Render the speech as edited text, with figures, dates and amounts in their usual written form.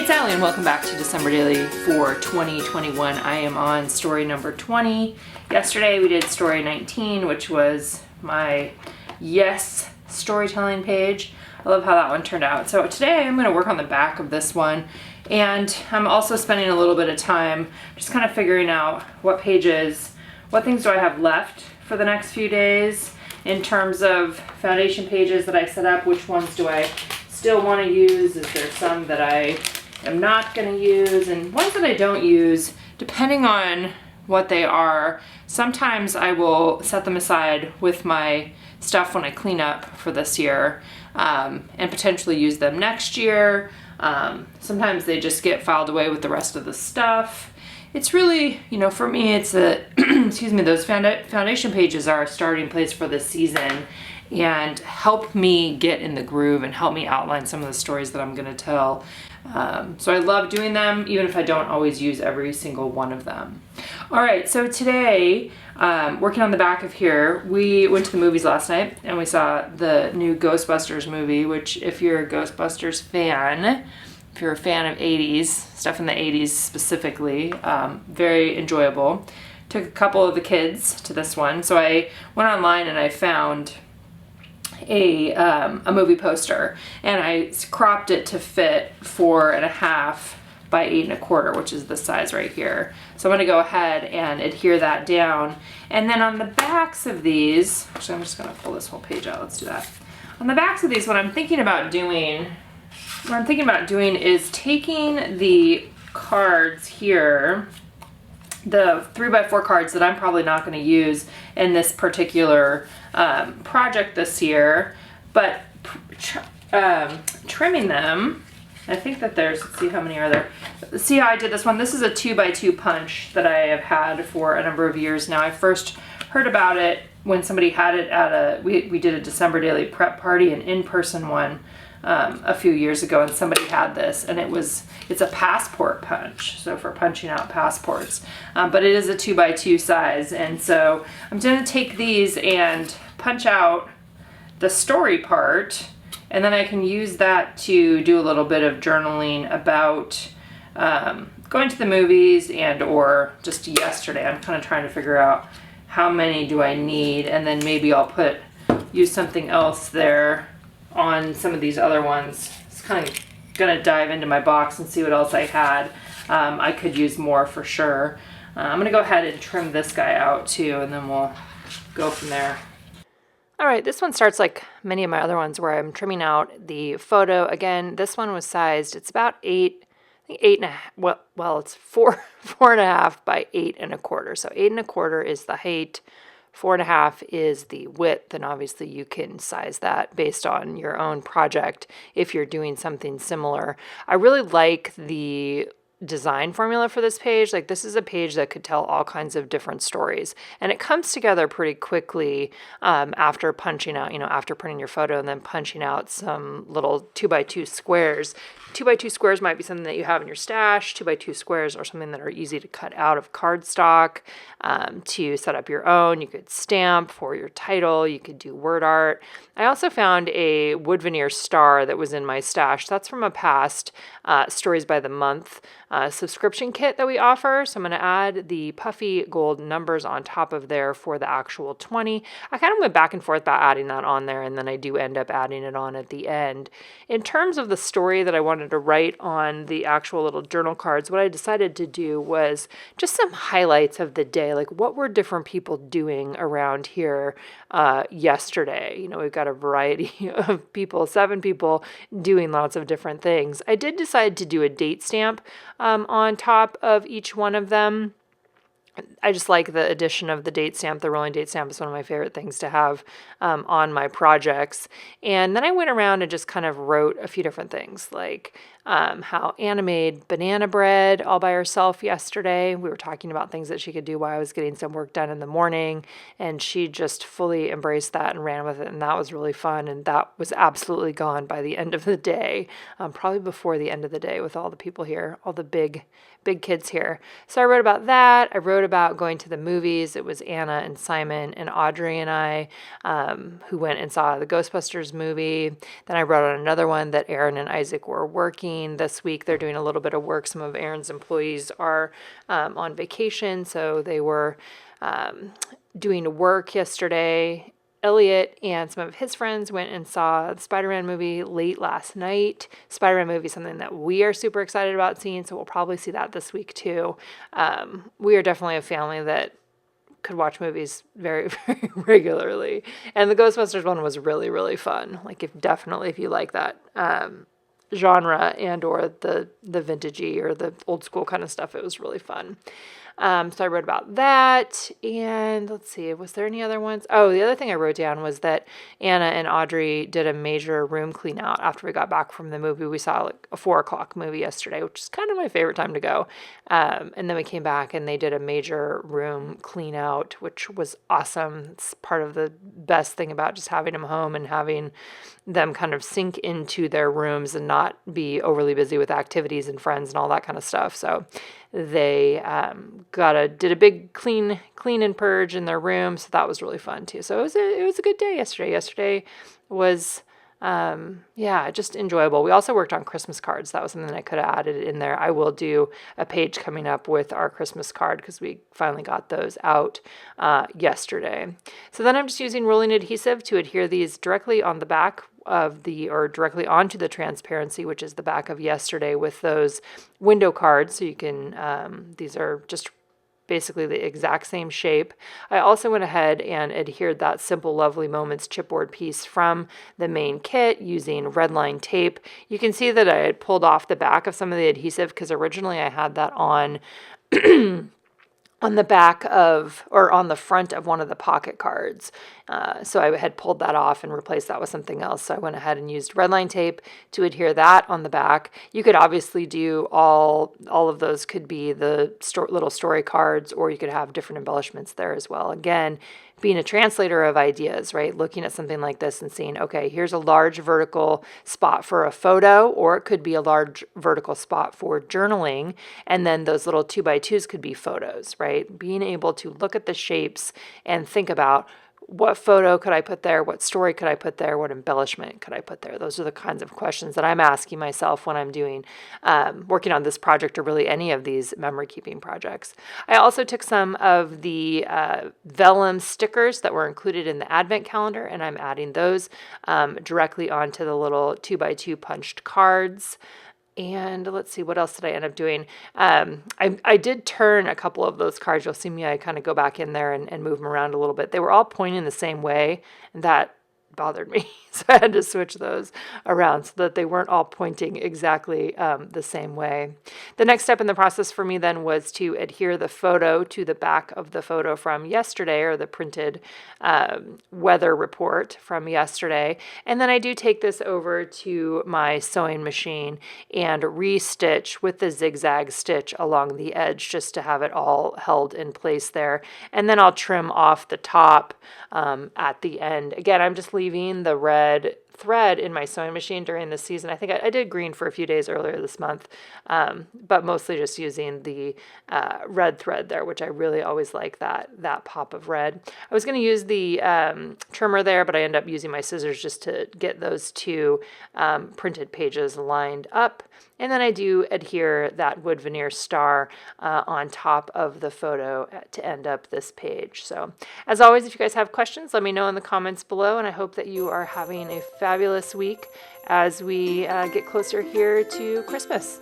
Hey, it's Allie, and welcome back to December Daily for 2021. I am on story number 20. Yesterday we did story 19, which was my yes storytelling page. I love how that one turned out. So today I'm going to work on the back of this one, and I'm also spending a little bit of time just kind of figuring out what pages, what things do I have left for the next few days in terms of foundation pages that I set up. Which ones do I still want to use? Is there some that I am not going to use, and ones that I don't use, depending on what they are. Sometimes I will set them aside with my stuff when I clean up for this year, and potentially use them next year. Sometimes they just get filed away with the rest of the stuff. It's really, for me, it's a, excuse me, those foundation pages are a starting place for this season and help me get in the groove and help me outline some of the stories that I'm going to tell. So I love doing them, even if I don't always use every single one of them. All right, so today, working on the back of here, we went to the movies last night and we saw the new Ghostbusters movie, which if you're a Ghostbusters fan, if you're a fan of 80s, stuff in the 80s specifically, very enjoyable. Took a couple of the kids to this one. So I went online and I found a movie poster, and I cropped it to fit 4.5 by 8.25, which is the size right here. So I'm going to go ahead and adhere that down. And then on the backs of these, actually I'm just going to pull this whole page out. Let's do that. On the backs of these, what I'm thinking about doing is taking the cards here, the 3x4 cards that I'm probably not going to use in this particular project this year, but trimming them. I think that there's, let's see how many are there. See how I did this one? This is a 2x2 punch that I have had for a number of years now. I first heard about it when somebody had it at we did a December Daily prep party, an in-person one, a few years ago, and somebody had this, and it's a passport punch, so for punching out passports, but it is a 2x2 size. And so I'm going to take these and punch out the story part, and then I can use that to do a little bit of journaling about going to the movies and or just yesterday. I'm kind of trying to figure out how many do I need, and then maybe I'll use something else there on some of these other ones. It's kind of gonna dive into my box and see what else I had. I could use more for sure. I'm gonna go ahead and trim this guy out too, and then we'll go from there. All right, this one starts like many of my other ones where I'm trimming out the photo. Again, this one was sized, it's about 8.5, well, it's 4.5 by 8.25. So 8.25 is the height. 4.5 is the width, and obviously you can size that based on your own project if you're doing something similar. I really like the design formula for this page. Like, this is a page that could tell all kinds of different stories, and it comes together pretty quickly after punching out, after printing your photo and then punching out some little 2x2 squares. 2x2 squares might be something that you have in your stash. 2x2 squares are something that are easy to cut out of cardstock to set up your own. You could stamp for your title. You could do word art. I also found a wood veneer star that was in my stash. That's from a past Stories by the Month subscription kit that we offer. So I'm going to add the puffy gold numbers on top of there for the actual 20. I kind of went back and forth about adding that on there, and then I do end up adding it on at the end. In terms of the story that I wanted to write on the actual little journal cards, what I decided to do was just some highlights of the day. Like, what were different people doing around here yesterday? We've got a variety of people, 7 people doing lots of different things. I did decide to do a date stamp on top of each one of them. I just like the addition of the date stamp. The rolling date stamp is one of my favorite things to have on my projects. And then I went around and just kind of wrote a few different things, like how Anna made banana bread all by herself yesterday. We were talking about things that she could do while I was getting some work done in the morning, and she just fully embraced that and ran with it, and that was really fun, and that was absolutely gone by the end of the day, probably before the end of the day with all the people here, all the big kids here. So I wrote about that. I wrote about about going to the movies. It was Anna and Simon and Audrey and I who went and saw the Ghostbusters movie. Then I wrote on another one that Aaron and Isaac were working this week. They're doing a little bit of work. Some of Aaron's employees are on vacation, so they were doing work yesterday. Elliot and some of his friends went and saw the Spider-Man movie late last night. Spider-Man movie is something that we are super excited about seeing, so we'll probably see that this week too. We are definitely a family that could watch movies very, very regularly. And the Ghostbusters one was really, really fun. Like, if you like that genre and or the vintagey or the old school kind of stuff, it was really fun. So I wrote about that, and let's see, was there any other ones? Oh, the other thing I wrote down was that Anna and Audrey did a major room clean out after we got back from the movie. We saw like a 4:00 movie yesterday, which is kind of my favorite time to go. And then we came back and they did a major room clean out, which was awesome. It's part of the best thing about just having them home and having them kind of sink into their rooms and not be overly busy with activities and friends and all that kind of stuff. So they did a big clean and purge in their room, so that was really fun too. So it was a good day yesterday. Yesterday was just enjoyable. We also worked on Christmas cards. That was something that I could have added in there. I will do a page coming up with our Christmas card because we finally got those out yesterday. So then I'm just using rolling adhesive to adhere these directly on the back directly onto the transparency, which is the back of yesterday, with those window cards. So you can, these are just basically the exact same shape. I also went ahead and adhered that Simple Lovely Moments chipboard piece from the main kit using red line tape. You can see that I had pulled off the back of some of the adhesive because originally I had that on on the back of, or on the front of one of the pocket cards. So I had pulled that off and replaced that with something else. So I went ahead and used redline tape to adhere that on the back. You could obviously do all of those could be the little story cards, or you could have different embellishments there as well. Again, being a translator of ideas, right? Looking at something like this and seeing, okay, here's a large vertical spot for a photo, or it could be a large vertical spot for journaling. And then those little 2x2s could be photos, right? Being able to look at the shapes and think about, what photo could I put there? What story could I put there? What embellishment could I put there? Those are the kinds of questions that I'm asking myself when I'm doing, working on this project, or really any of these memory keeping projects. I also took some of the vellum stickers that were included in the advent calendar, and I'm adding those directly onto the little 2x2 punched cards. And let's see, what else did I end up doing? I did turn a couple of those cards. You'll see me, I kind of go back in there and move them around a little bit. They were all pointing the same way, and that bothered me. So I had to switch those around so that they weren't all pointing exactly the same way. The next step in the process for me then was to adhere the photo to the back of the photo from yesterday, or the printed weather report from yesterday. And then I do take this over to my sewing machine and re-stitch with the zigzag stitch along the edge, just to have it all held in place there. And then I'll trim off the top at the end. Again, I'm just leaving the red thread in my sewing machine during the season. I think I did green for a few days earlier this month, but mostly just using the red thread there, which I really always like that pop of red. I was going to use the trimmer there, but I ended up using my scissors just to get those two printed pages lined up. And then I do adhere that wood veneer star on top of the photo to end up this page. So as always, if you guys have questions, let me know in the comments below, and I hope that you are having a fabulous week as we get closer here to Christmas.